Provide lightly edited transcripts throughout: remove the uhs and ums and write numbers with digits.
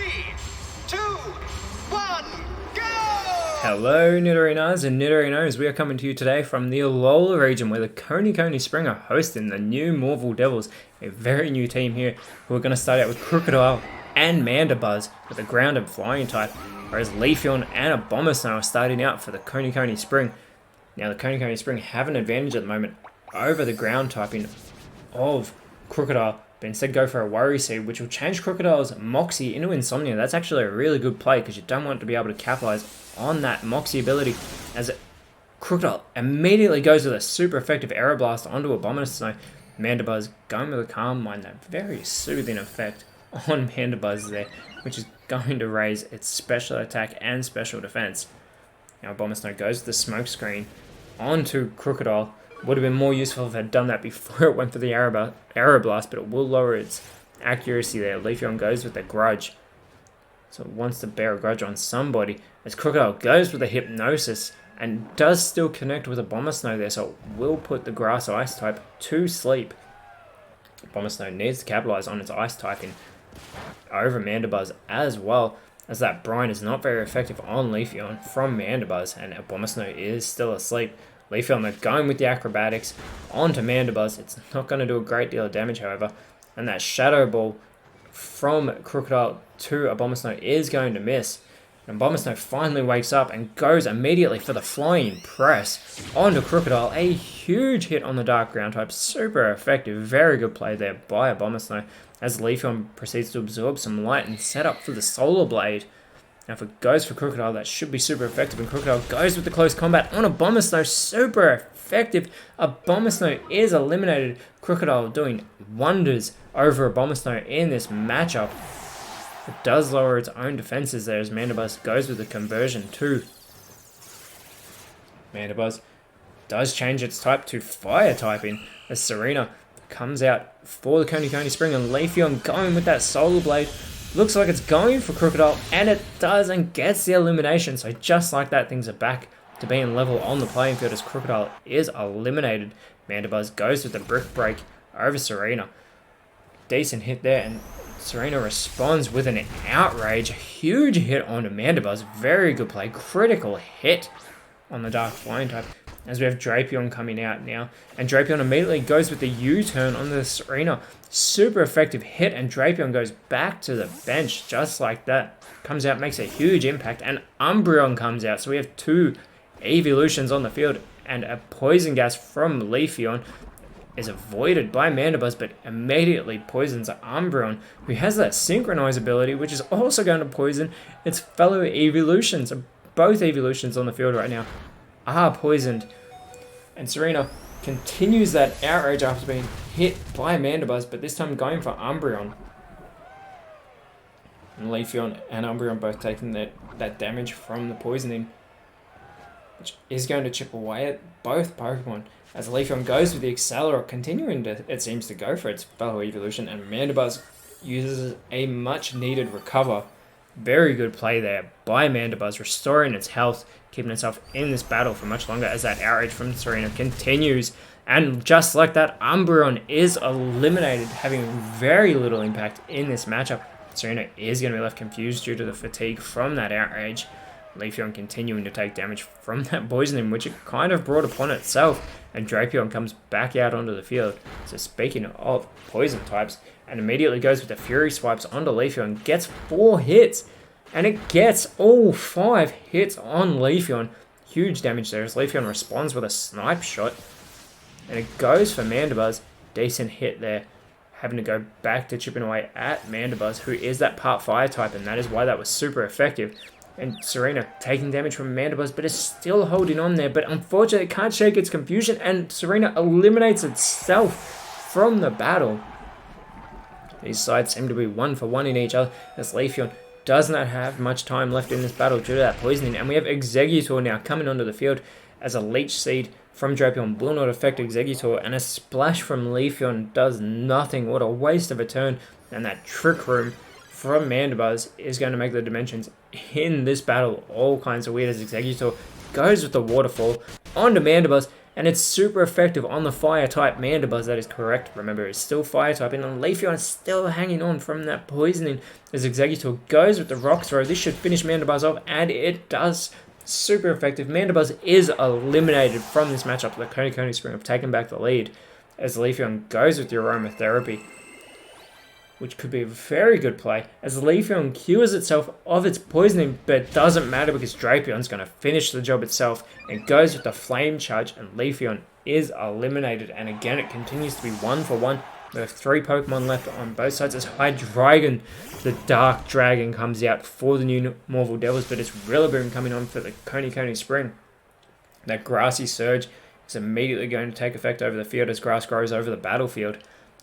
3, 2, 1, go! Hello Nidorinos and Nidorinos, we are coming to you today from the Alola region where the Coney Spring are hosting the new Morphle Devils, a very new team here who are going to start out with Krookodile and Mandibuzz with a ground and flying type, whereas Leafeon and Abomasnow are starting out for the Coney Spring. Now the Coney Spring have an advantage at the moment over the ground typing of Krookodile, but instead go for a Worry Seed, which will change Krookodile's Moxie into Insomnia. That's actually a really good play because you don't want it to be able to capitalize on that Moxie ability, as Krookodile immediately goes with a super effective Aeroblast onto Abomasnow. Mandibuzz going with a Calm Mind, that very soothing effect on Mandibuzz there, which is going to raise its special attack and special defense. Now Abomasnow goes with the Smoke Screen onto Krookodile. Would have been more useful if it had done that before it went for the Aeroblast, but it will lower its accuracy there. Leafeon goes with the Grudge. So it wants to bear a grudge on somebody, as Krookodile goes with the Hypnosis and does still connect with Abomasnow there, so it will put the Grass Ice type to sleep. Abomasnow needs to capitalize on its Ice typing over Mandibuzz as well, as that Brine is not very effective on Leafeon from Mandibuzz, and Abomasnow is still asleep. Leafeon, they're going with the Acrobatics onto Mandibuzz. It's not going to do a great deal of damage, however, and that Shadow Ball from Krookodile to Abomasnow is going to miss. And Abomasnow finally wakes up and goes immediately for the Flying Press onto Krookodile. A huge hit on the Dark Ground type. Super effective. Very good play there by Abomasnow, as Leafeon proceeds to absorb some light and set up for the Solar Blade. Now if it goes for Krookodile, that should be super effective, and Krookodile goes with the close combat on Abomasnow. Super effective. Abomasnow is eliminated. Krookodile doing wonders over Abomasnow in this matchup. It does lower its own defenses there, as Mandibuzz goes with the conversion too. Mandibuzz does change its type to Fire typing, as Serena comes out for the Coney Spring, and Leafeon going with that Solar Blade. Looks like it's going for Krookodile, and it does, and gets the elimination. So just like that, things are back to being level on the playing field as Krookodile is eliminated. Mandibuzz goes with the Brick Break over Serena. Decent hit there, and Serena responds with an Outrage. A huge hit onto Mandibuzz. Very good play. Critical hit on the Dark Flying type, as we have Drapion coming out now. And Drapion immediately goes with the U-turn on the Serena. Super effective hit, and Drapion goes back to the bench just like that. Comes out, makes a huge impact, and Umbreon comes out. So we have two evolutions on the field, and a Poison Gas from Leafeon is avoided by Mandibuzz, but immediately poisons Umbreon, who has that Synchronize ability, which is also going to poison its fellow evolutions. Both evolutions on the field right now are poisoned, and Serena continues that Outrage after being hit by Mandibuzz, but this time going for Umbreon. And Leafeon and Umbreon both taking that damage from the poisoning, which is going to chip away at both Pokemon, as Leafeon goes with the Accelera, continuing to, it seems, to go for its fellow evolution, and Mandibuzz uses a much needed recover. Very good play there by Mandibuzz, restoring its health, keeping itself in this battle for much longer, as that Outrage from Serena continues. And just like that, Umbreon is eliminated, having very little impact in this matchup. Serena is going to be left confused due to the fatigue from that Outrage. Leafeon continuing to take damage from that poisoning, which it kind of brought upon itself. And Drapion comes back out onto the field. So speaking of poison types, and immediately goes with the Fury Swipes onto Leafeon, gets 4 hits, and it gets all 5 hits on Leafeon. Huge damage there as Leafeon responds with a Snipe Shot, and it goes for Mandibuzz. Decent hit there, having to go back to chipping away at Mandibuzz, who is that Part Fire type, and that is why that was super effective. And Serena taking damage from Mandibuzz, but is still holding on there, but unfortunately it can't shake its confusion, and Serena eliminates itself from the battle. These sides seem to be 1 for 1 in each other, as Leafeon does not have much time left in this battle due to that poisoning. And we have Exeggutor now coming onto the field, as a Leech Seed from Drapion will not affect Exeggutor, and a Splash from Leafeon does nothing. What a waste of a turn. And that Trick Room from Mandibuzz is going to make the dimensions in this battle all kinds of weird, as Exeggutor goes with the Waterfall onto Mandibuzz, and it's super effective on the fire type Mandibuzz. That is correct. Remember, it's still fire type, and then Leafeon is still hanging on from that poisoning as Exeggutor goes with the rock throw. This should finish Mandibuzz off, and it does. Super effective. Mandibuzz is eliminated from this matchup. The Coney Spring have taken back the lead as Leafeon goes with the Aromatherapy, which could be a very good play as Leafeon cures itself of its poisoning, but it doesn't matter because Drapion's going to finish the job itself and goes with the Flame Charge, and Leafeon is eliminated. And again, it continues to be 1-for-1. There are 3 Pokemon left on both sides as Hydreigon, the Dark Dragon, comes out for the new Morphle Devils, but it's Rillaboom coming on for the Coney Spring. That Grassy Surge is immediately going to take effect over the field as grass grows over the battlefield.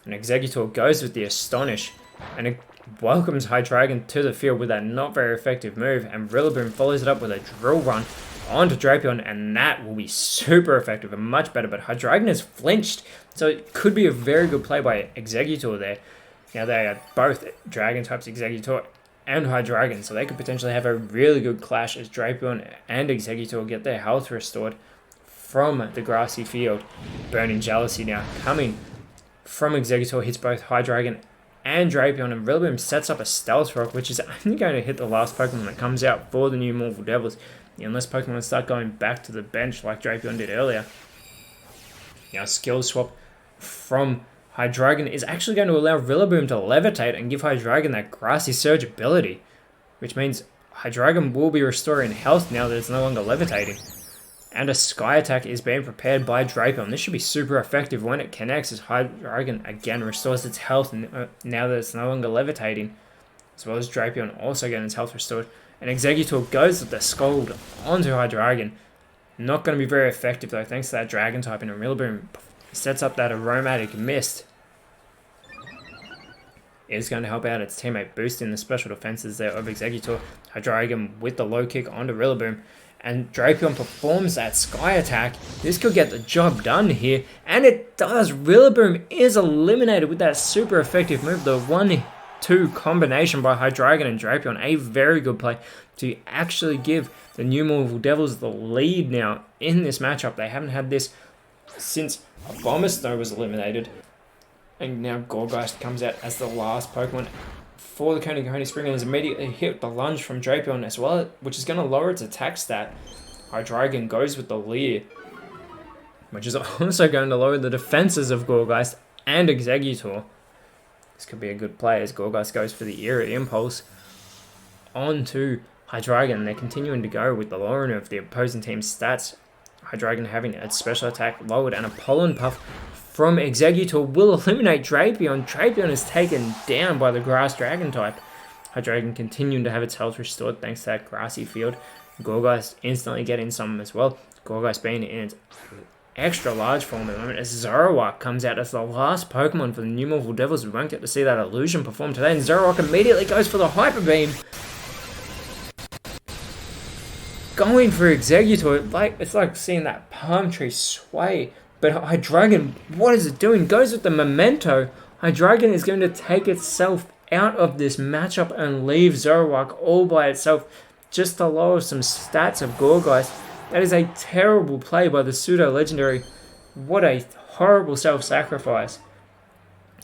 And Exeggutor goes with the Astonish, and it welcomes Hydreigon to the field with that not very effective move, and Rillaboom follows it up with a Drill Run onto Drapion, and that will be super effective and much better, but Hydreigon has flinched, so it could be a very good play by Exeggutor there. Now they are both Dragon types, Exeggutor and Hydreigon, so they could potentially have a really good clash as Drapion and Exeggutor get their health restored from the grassy field. Burning Jealousy now coming from Exeggutor, hits both Hydreigon and Drapion, and Rillaboom sets up a Stealth Rock, which is only going to hit the last Pokemon that comes out for the new Morphle Devils, unless Pokemon start going back to the bench like Drapion did earlier. Now Skill Swap from Hydreigon is actually going to allow Rillaboom to levitate and give Hydreigon that Grassy Surge ability, which means Hydreigon will be restoring health now that it's no longer levitating. And a Sky Attack is being prepared by Drapion. This should be super effective when it connects as Hydreigon again restores its health now that it's no longer levitating, as well as Drapion also getting its health restored. And Exeggutor goes with the Scald onto Hydreigon. Not going to be very effective though, thanks to that Dragon type, and Rillaboom sets up that Aromatic Mist. It is going to help out its teammate, boosting the special defenses there of Exeggutor. Hydreigon with the low kick onto Rillaboom, and Drapion performs that Sky Attack. This could get the job done here, and it does. Rillaboom is eliminated with that super effective move, the 1-2 combination by Hydreigon and Drapion. A very good play to actually give the new Morphle Devils the lead now in this matchup. They haven't had this since Abomasnow was eliminated, and now Gourgeist comes out as the last Pokemon for the Coney Spring, and is immediately hit the lunge from Drapion as well, which is going to lower its attack stat. Hydreigon goes with the Leer, which is also going to lower the defenses of Gourgeist and Exeggutor. This could be a good play as Gourgeist goes for the Era Impulse onto Hydreigon. They're continuing to go with the lowering of the opposing team's stats. Hydreigon having its special attack lowered, and a Pollen Puff from Exeggutor will eliminate Drapion. Drapion is taken down by the Grass Dragon type. Hydreigon continuing to have its health restored thanks to that grassy field. Gourgeist instantly getting some as well. Gourgeist being in its extra large form at the moment as Zoroark comes out as the last Pokemon for the new Morphle Devils. We won't get to see that illusion perform today, and Zoroark immediately goes for the Hyper Beam, going for Exeggutor. It's like seeing that palm tree sway. But Hydreigon, what is it doing? Goes with the Memento. Hydreigon is going to take itself out of this matchup and leave Zoroark all by itself just to lower some stats of Gourgeist. That is a terrible play by the pseudo-legendary. What a horrible self-sacrifice.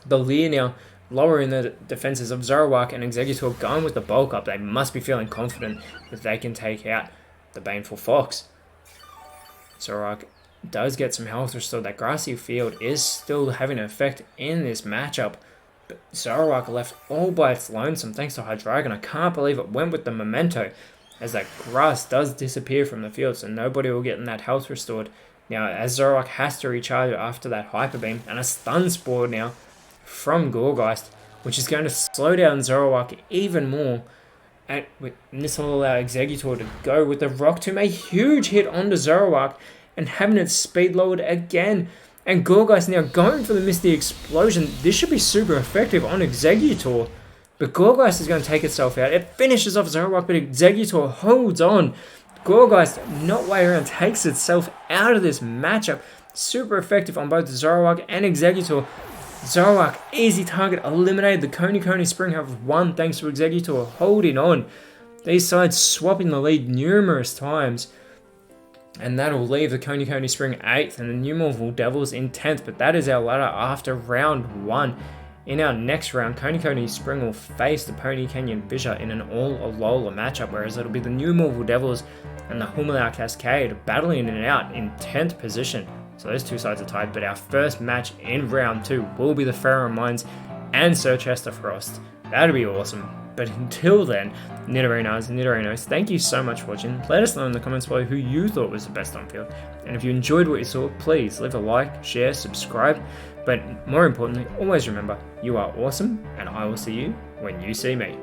The Leer now lowering the defenses of Zoroark, and Exeggutor going with the bulk up. They must be feeling confident that they can take out the Baneful Fox. Zoroark does get some health restored. That grassy field is still having an effect in this matchup, but Zoroark left all by its lonesome thanks to Hydreigon. I can't believe it went with the Memento as that grass does disappear from the field, so nobody will get that health restored. Now, as Zoroark has to recharge after that Hyper Beam, and a Stun Spore now from Gourgeist, which is going to slow down Zoroark even more. And this will allow Exeggutor to go with the Rock Tomb, a huge hit onto Zoroark, and having its speed lowered again. And Gourgeist now going for the Misty Explosion. This should be super effective on Exeggutor, but Gourgeist is going to take itself out. It finishes off Zoroark, but Exeggutor holds on. Gourgeist, not way around, takes itself out of this matchup. Super effective on both Zoroark and Exeggutor. Zoroark, easy target, eliminated. The Coney Spring have won thanks to Exeggutor holding on. These sides swapping the lead numerous times. And that'll leave the Coney Spring 8th and the New Morville Devils in 10th. But that is our ladder after round 1. In our next round, Coney Spring will face the Pony Canyon Fissure in an all-Alola matchup, whereas it'll be the New Morville Devils and the Humalau Cascade battling it out in 10th position. So those two sides are tied, but our first match in round 2 will be the Faron Mines and Sir Chester Frost. That'll be awesome. But until then, Nidorino's and Nidorinos, thank you so much for watching. Let us know in the comments below who you thought was the best on field. And if you enjoyed what you saw, please leave a like, share, subscribe. But more importantly, always remember, you are awesome, and I will see you when you see me.